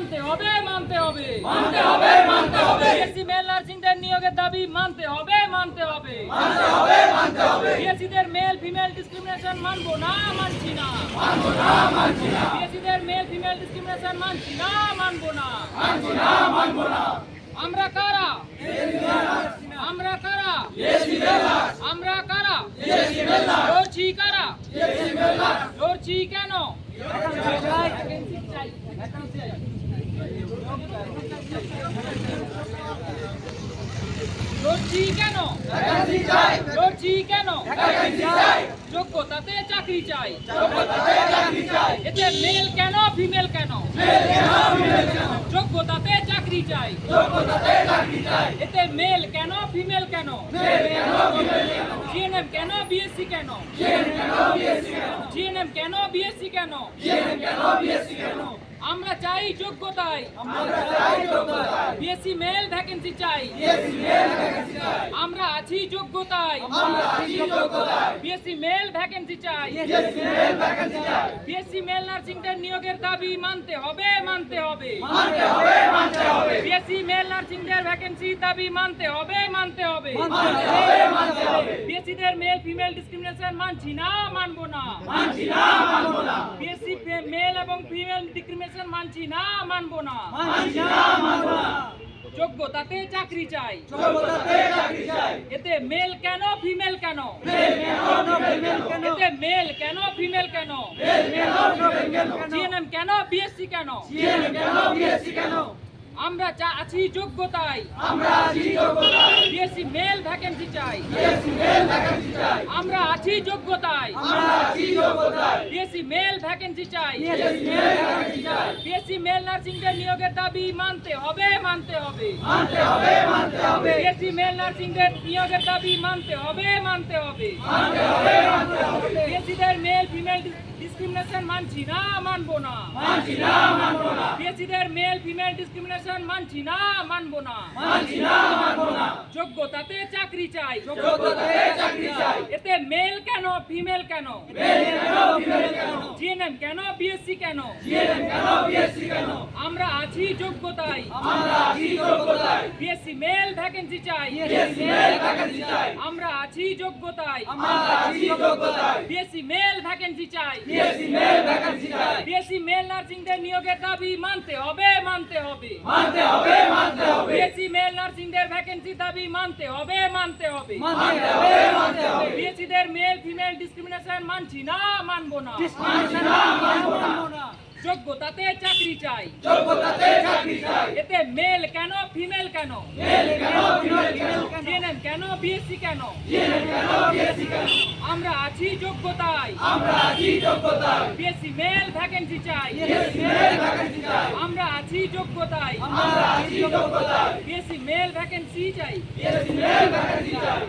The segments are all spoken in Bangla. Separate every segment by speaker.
Speaker 1: মানতে হবে মানতে হবে
Speaker 2: মানতে হবে মানতে হবে
Speaker 1: বিএসসি মেল নার্সিংদের নিয়োগের দাবি মানতে হবে মানতে হবে
Speaker 2: মানতে হবে মানতে হবে
Speaker 1: বিএসসিদের মেল ফিমেল ডিসক্রিমিনেশন মানবো না মানছি না
Speaker 2: মানবো না মানছি না
Speaker 1: বিএসসিদের মেল ফিমেল ডিসক্রিমিনেশন মানছি না মানবো না
Speaker 2: মানছি না মানবো না
Speaker 1: আমরা কারা আমরা কারা
Speaker 2: বিএসসি মেলাস
Speaker 1: আমরা কারা
Speaker 2: বিএসসি মেলাস
Speaker 1: লড়ছি কারা
Speaker 2: বিএসসি মেলাস
Speaker 1: লড়ছি কেন লড়ছি কেন
Speaker 2: ভ্যাকেন্সি চাই
Speaker 1: লড়ছি কেন
Speaker 2: ভ্যাকেন্সি চাই
Speaker 1: যোগ্যতাতে চাকরি চাই
Speaker 2: যোগ্যতাতে চাকরি চাই
Speaker 1: এতে মেল কেন ফিমেল কেন
Speaker 2: মেল কেন ফিমেল কেন
Speaker 1: যোগ্যতাতে চাকরি চাই
Speaker 2: যোগ্যতাতে চাকরি চাই
Speaker 1: এতে মেল কেন ফিমেল কেন
Speaker 2: মেল কেন ফিমেল কেন
Speaker 1: জিএনএম কেন বিএসসি কেন
Speaker 2: জিএনএম কেন বিএসসি কেন
Speaker 1: জিএনএম কেন বিএসসি কেন
Speaker 2: জিএনএম কেন বিএসসি কেন
Speaker 1: আমরা চাই যোগ্যতায়
Speaker 2: আমরা চাই যোগ্যতা
Speaker 1: বিএসসি মেল ভ্যাকেন্সি চাই
Speaker 2: বিএসসি মেল ভ্যাকেন্সি চাই
Speaker 1: আমরা আছি যোগ্যতায়
Speaker 2: আমরা আছি যোগ্যতায়
Speaker 1: বিএসসি মেল ভ্যাকেন্সি চাই
Speaker 2: বিএসসি মেল ভ্যাকেন্সি চাই
Speaker 1: বিএসসি মেল নার্সিংদের নিয়োগের দাবি মানতে হবে মানতে হবে
Speaker 2: মানতে হবে মানতে হবে
Speaker 1: বিএসসি মেল নার্সিংদের ভ্যাকেন্সি দাবি মানতে হবে মানতে হবে
Speaker 2: মানতে হবে মানতে হবে
Speaker 1: বিএসসিদের মেল ফিমেল ডিসক্রিমিনেশন মানছি না মানবো না
Speaker 2: মানছি না মানবো না
Speaker 1: বিএসসি মেল এবং ফিমেল ডিসক্রিমিনেশন মানছি না মানবো না
Speaker 2: মানছি না মানবো না
Speaker 1: যোগ্যতাতে চাকরি চাই
Speaker 2: যোগ্যতাতে চাকরি চাই
Speaker 1: এতে মেল কেন ফিমেল কেন
Speaker 2: মেল কেন ফিমেল কেন
Speaker 1: এতে মেল কেন ফিমেল কেন
Speaker 2: মেল কেন ফিমেল কেন
Speaker 1: জিএনএম কেন বিএসসি কেন
Speaker 2: জিএনএম কেন বিএসসি কেন
Speaker 1: আমরা আছি যোগ্যতায়
Speaker 2: আমরা আছি যোগ্যতায়
Speaker 1: বিএসসি মেল ভ্যাকেন্সি চাই
Speaker 2: বিএসসি মেল ভ্যাকেন্সি চাই
Speaker 1: আমরা আছি যোগ্যতায়
Speaker 2: আমরা আছি যোগ্যতায়
Speaker 1: বিএসসি মেল ভ্যাকেন্সি চাই
Speaker 2: বিএসসি মেল ভ্যাকেন্সি চাই
Speaker 1: বিএসসি মেল নার্সিংদের নিয়োগের দাবি মানতে হবে মানতে হবে
Speaker 2: মানতে হবে মানতে হবে
Speaker 1: বিএসসি মেল নার্সিংদের নিয়োগের দাবি মানতে হবে মানতে হবে
Speaker 2: মানতে হবে মানতে হবে
Speaker 1: বিএসসিদের মেল ফিমেল ডিসক্রিমিনেশন মানছি না মানবো না
Speaker 2: মানছি না মানবো না
Speaker 1: বিএসসিদের মেল ফিমেল ডিসক্রিমিনেশন মানছি না মানবো না
Speaker 2: মানছি না মানবো না
Speaker 1: যোগ্যতাতে চাকরি চাই
Speaker 2: যোগ্যতাতে চাকরি চাই
Speaker 1: এতে মেল কেন ফিমেল কেন
Speaker 2: মেল কেন ফিমেল কেন
Speaker 1: জিএনএম কেন বিএসসি কেন
Speaker 2: জিএনএম কেন বিএসসি কেন
Speaker 1: আমরা আছি যোগ্যতায়
Speaker 2: আমরা আছি যোগ্যতায়
Speaker 1: বিএসসি মেল ভ্যাকেন্সি চাই
Speaker 2: বিএসসি মেল ভ্যাকেন্সি চাই
Speaker 1: আমরা আছি যোগ্যতায়
Speaker 2: আমরা আছি যোগ্যতায়
Speaker 1: বিএসসি মেল ভ্যাকেন্সি চাই
Speaker 2: বিএসসি মেল ভ্যাকেন্সি চাই
Speaker 1: বিএসসি মেল নার্সিংদের নিয়োগের দাবি মানতে হবে মানতে হবে
Speaker 2: মানতে হবে মানতে হবে
Speaker 1: বিএসসি মেল নার্সিংদের ভ্যাকেন্সি দাবি মানতে হবে মানতে হবে
Speaker 2: মানতে হবে মানতে হবে
Speaker 1: বিএসসিদের মেল ফিমেল ডিসক্রিমিনেশন মানছি না মানবো না
Speaker 2: মানছি না মানবো না
Speaker 1: যোগ্যতাতে চাকরি চাই
Speaker 2: যোগ্যতাতে চাকরি চাই
Speaker 1: এতে মেল কেন ফিমেল কেন
Speaker 2: মেল কেন ফিমেল কেন
Speaker 1: জিএনএম কেন বিএসসি কেন
Speaker 2: জিএনএম কেন বিএসসি কেন
Speaker 1: আমরা আছি যোগ্যতায়
Speaker 2: আমরা আছি যোগ্যতায়
Speaker 1: বিএসসি মেল ভ্যাকেন্সি চাই
Speaker 2: বিএসসি মেল ভ্যাকেন্সি চাই
Speaker 1: আমরা আছি যোগ্যতায়
Speaker 2: আমরা আছি যোগ্যতায়
Speaker 1: বিএসসি মেল ভ্যাকেন্সি চাই
Speaker 2: বিএসসি মেল ভ্যাকেন্সি চাই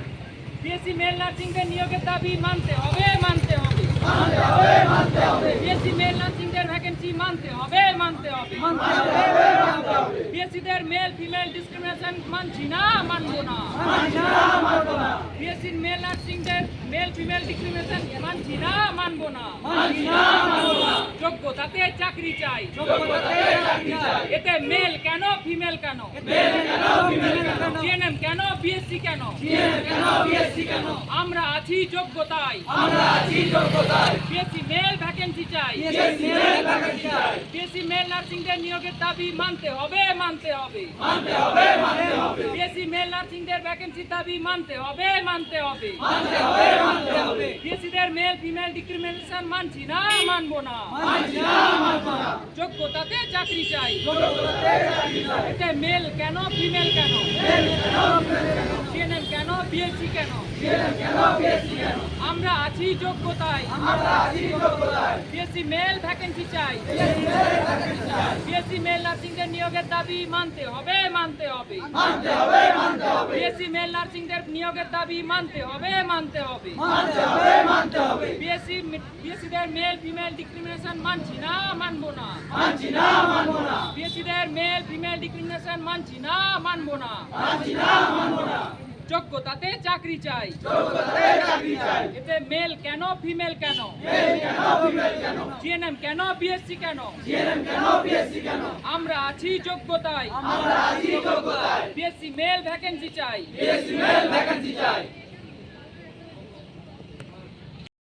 Speaker 1: বিএসসি মেল নার্সিংদের নিয়োগের দাবি মানতে হবে মানতে হবে
Speaker 2: মানতে হবে মানতে হবে
Speaker 1: বিএসসি মেল নার্সিংদের ভ্যাকেন্সি মানতে হবে মানতে হবে
Speaker 2: মানতে হবে মানতে হবে
Speaker 1: বিএসসিদের মেল ফিমেল ডিসক্রিমিনেশন মানছি না মানবো না
Speaker 2: মানছি না মানবো না
Speaker 1: বিএসসি মেল নার্সিংদের মেল ফিমেল ডিসক্রিমিনেশন মানছি না মানবো না
Speaker 2: মানছি না মানবো না
Speaker 1: যোগ্যতাতে চাকরি চাই
Speaker 2: যোগ্যতাতে চাকরি চাই
Speaker 1: এতে মেল কেন ফিমেল কেন
Speaker 2: মেল কেন ফিমেল কেন
Speaker 1: জিএনএম কেন বিএসসি কেন
Speaker 2: জিএনএম কেন বিএসসি কেন
Speaker 1: আমরা আছি যোগ্যতায়
Speaker 2: আমরা আছি যোগ্যতায়
Speaker 1: বিএসসি মেল ভ্যাকেন্সি চাই
Speaker 2: বিএসসি মেল ভ্যাকেন্সি চাই
Speaker 1: বিএসসি মেল নার্সিংদের নিয়োগের দাবি মানতে হবে মানতে হবে
Speaker 2: মানতে হবে মানতে হবে
Speaker 1: বিএসসি মেল নার্সিংদের ভ্যাকেন্সি দাবি মানতে হবে মানতে হবে
Speaker 2: মানতে হবে মানতে হবে
Speaker 1: বিএসসিদের মেল ফিমেল ডিসক্রিমিনেশন মানছি না মানবো না
Speaker 2: মানছি না মানবো না
Speaker 1: যোগ্যতাতে চাকরি চাই
Speaker 2: যোগ্যতাতে চাকরি চাই
Speaker 1: এতে মেল কেন ফিমেল কেন
Speaker 2: মেল কেন ফিমেল কেন
Speaker 1: জিএনএম কেন বিএসসি কেন
Speaker 2: জিএনএম কেন বিএসসি কেন
Speaker 1: আমরা আছি যোগ্যতায়
Speaker 2: আমরা আছি যোগ্যতায়
Speaker 1: বিএসসি মেল ভ্যাকেন্সি চাই
Speaker 2: বিএসসি মেল ভ্যাকেন্সি চাই
Speaker 1: বিএসসি মেল নার্সিংদের নিয়োগের দাবি মানতে হবে মানতে হবে
Speaker 2: মানতে হবে মানতে হবে
Speaker 1: বিএসসি মেল নার্সিংদের নিয়োগের দাবি মানতে হবে মানতে হবে
Speaker 2: মানতে হবে মানতে হবে
Speaker 1: বিএসসিদের মেল ফিমেল ডিসক্রিমিনেশন মানছি না মানবো না
Speaker 2: মানছি না মানবো না
Speaker 1: বিএসসিদের মেল ফিমেল ডিসক্রিমিনেশন মানছি না মানবো না
Speaker 2: মানছি না মানবো না
Speaker 1: যোগ্যতাতে চাকরি চাই,
Speaker 2: যোগ্যতাতে চাকরি চাই।
Speaker 1: এতে মেল কেন ফিমেল কেন,
Speaker 2: মেল কেন ফিমেল কেন,
Speaker 1: জিএনএম কেন বিএসসি কেন,
Speaker 2: জিএনএম কেন বিএসসি কেন,
Speaker 1: আমরা আছি যোগ্যতায়,
Speaker 2: আমরা আছি যোগ্যতায়।
Speaker 1: বিএসসি মেল ভ্যাকেন্সি চাই,
Speaker 2: বিএসসি মেল ভ্যাকেন্সি চাই।